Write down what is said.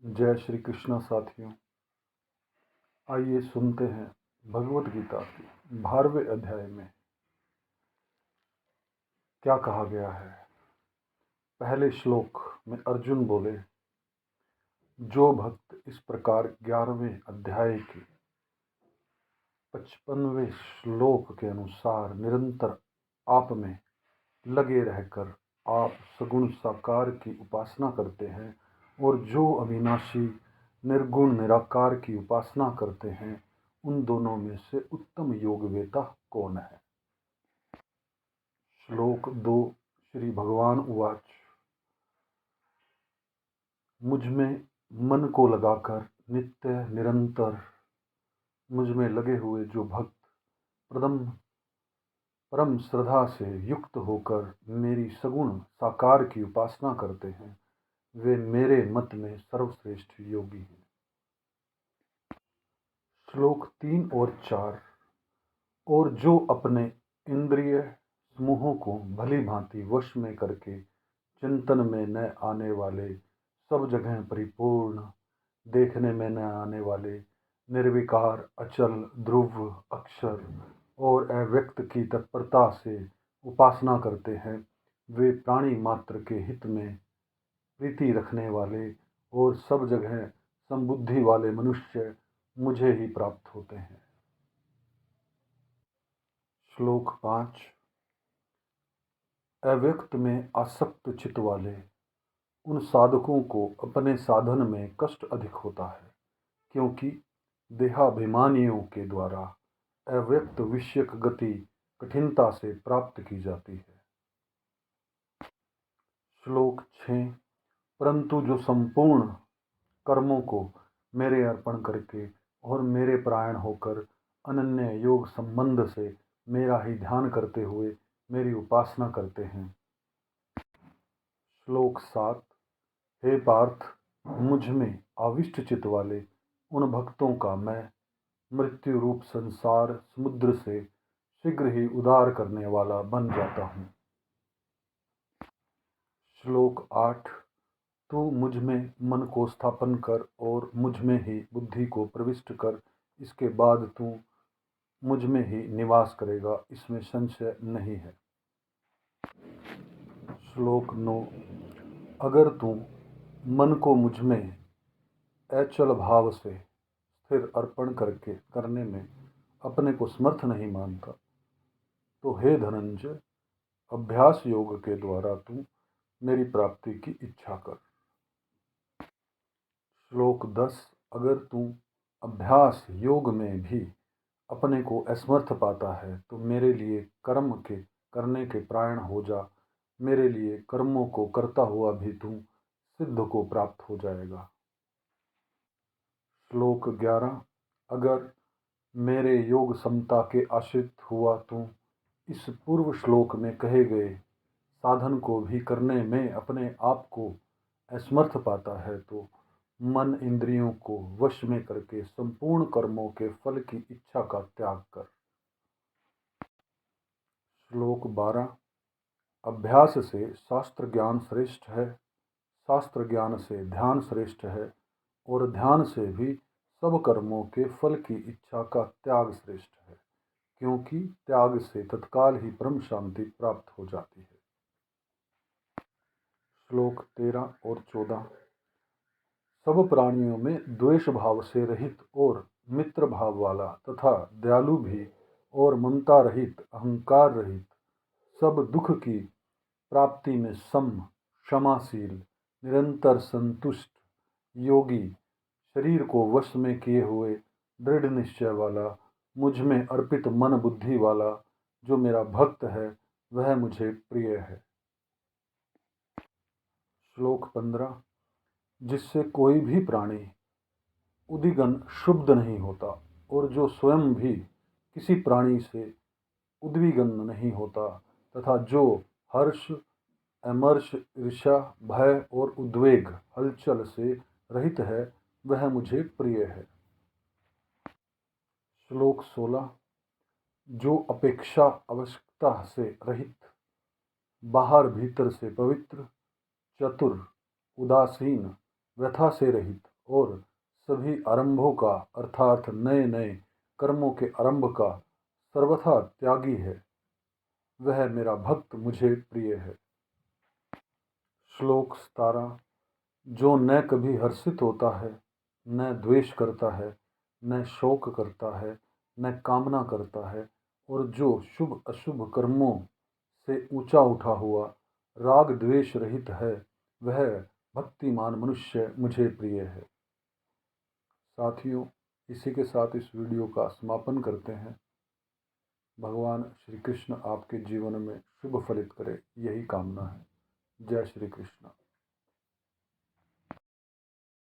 जय श्री कृष्ण साथियों। आइए सुनते हैं भगवत गीता के 12वें अध्याय में क्या कहा गया है। पहले श्लोक में अर्जुन बोले, जो भक्त इस प्रकार 11वें अध्याय के 55वें श्लोक के अनुसार निरंतर आप में लगे रहकर आप सगुण साकार की उपासना करते हैं और जो अविनाशी निर्गुण निराकार की उपासना करते हैं, उन दोनों में से उत्तम योगवेता कौन है। श्लोक 2। श्री भगवान उवाच, मुझ में मन को लगाकर नित्य निरंतर मुझ में लगे हुए जो भक्त परम श्रद्धा से युक्त होकर मेरी सगुण साकार की उपासना करते हैं, वे मेरे मत में सर्वश्रेष्ठ योगी हैं। श्लोक 3 और 4। और जो अपने इंद्रिय समूहों को भली भांति वश में करके चिंतन में न आने वाले, सब जगह परिपूर्ण, देखने में न आने वाले, निर्विकार, अचल, ध्रुव, अक्षर और अव्यक्त की तत्परता से उपासना करते हैं, वे प्राणी मात्र के हित में प्रीति रखने वाले और सब जगह संबुद्धि वाले मनुष्य मुझे ही प्राप्त होते हैं। श्लोक 5। अव्यक्त में आसक्त चित्त वाले उन साधकों को अपने साधन में कष्ट अधिक होता है, क्योंकि देहाभिमानियों के द्वारा अव्यक्त विषयक गति कठिनता से प्राप्त की जाती है। श्लोक 6। परंतु जो संपूर्ण कर्मों को मेरे अर्पण करके और मेरे परायण होकर अनन्य योग संबंध से मेरा ही ध्यान करते हुए मेरी उपासना करते हैं। श्लोक 7। हे पार्थ, मुझ में आविष्ट चित्त वाले उन भक्तों का मैं मृत्यु रूप संसार समुद्र से शीघ्र ही उद्धार करने वाला बन जाता हूँ। श्लोक 8। तू मुझ में मन को स्थापन कर और मुझ में ही बुद्धि को प्रविष्ट कर, इसके बाद तू मुझ में ही निवास करेगा, इसमें संशय नहीं है। श्लोक 9। अगर तू मन को मुझ में अचल भाव से स्थिर अर्पण करने में अपने को समर्थ नहीं मानता, तो हे धनंजय, अभ्यास योग के द्वारा तू मेरी प्राप्ति की इच्छा कर। श्लोक 10। अगर तू अभ्यास योग में भी अपने को असमर्थ पाता है, तो मेरे लिए कर्म के करने के प्रायण हो जा, मेरे लिए कर्मों को करता हुआ भी तू सिद्ध को प्राप्त हो जाएगा। श्लोक 11। अगर मेरे योग समता के आश्रित हुआ तू इस पूर्व श्लोक में कहे गए साधन को भी करने में अपने आप को असमर्थ पाता है, तो मन इंद्रियों को वश में करके संपूर्ण कर्मों के फल की इच्छा का त्याग कर। श्लोक 12। अभ्यास से शास्त्र ज्ञान श्रेष्ठ है, शास्त्र ज्ञान से ध्यान श्रेष्ठ है और ध्यान से भी सब कर्मों के फल की इच्छा का त्याग श्रेष्ठ है, क्योंकि त्याग से तत्काल ही परम शांति प्राप्त हो जाती है। श्लोक 13 और 14। सब प्राणियों में द्वेष भाव से रहित और मित्र भाव वाला तथा दयालु भी और ममता रहित, अहंकार रहित, सब दुख की प्राप्ति में सम, क्षमाशील, निरंतर संतुष्ट योगी, शरीर को वश में किए हुए दृढ़ निश्चय वाला, मुझ में अर्पित मन बुद्धि वाला जो मेरा भक्त है, वह मुझे प्रिय है। श्लोक 15। जिससे कोई भी प्राणी उद्विग्न क्षुब्ध नहीं होता और जो स्वयं भी किसी प्राणी से उद्विग्न नहीं होता तथा जो हर्ष, अमर्ष, ईर्ष्या, भय और उद्वेग हलचल से रहित है, वह मुझे प्रिय है। श्लोक 16। जो अपेक्षा आवश्यकता से रहित, बाहर भीतर से पवित्र, चतुर, उदासीन, व्यथा से रहित और सभी आरंभों का अर्थात नए नए कर्मों के आरंभ का सर्वथा त्यागी है, वह मेरा भक्त मुझे प्रिय है। श्लोक 17। जो न कभी हर्षित होता है, न द्वेष करता है, न शोक करता है, न कामना करता है, और जो शुभ अशुभ कर्मों से ऊंचा उठा हुआ राग द्वेष रहित है, वह भक्तिमान मनुष्य मुझे प्रिय है। साथियों, इसी के साथ इस वीडियो का समापन करते हैं। भगवान श्री कृष्ण आपके जीवन में शुभ फलित करे, यही कामना है। जय श्री कृष्ण।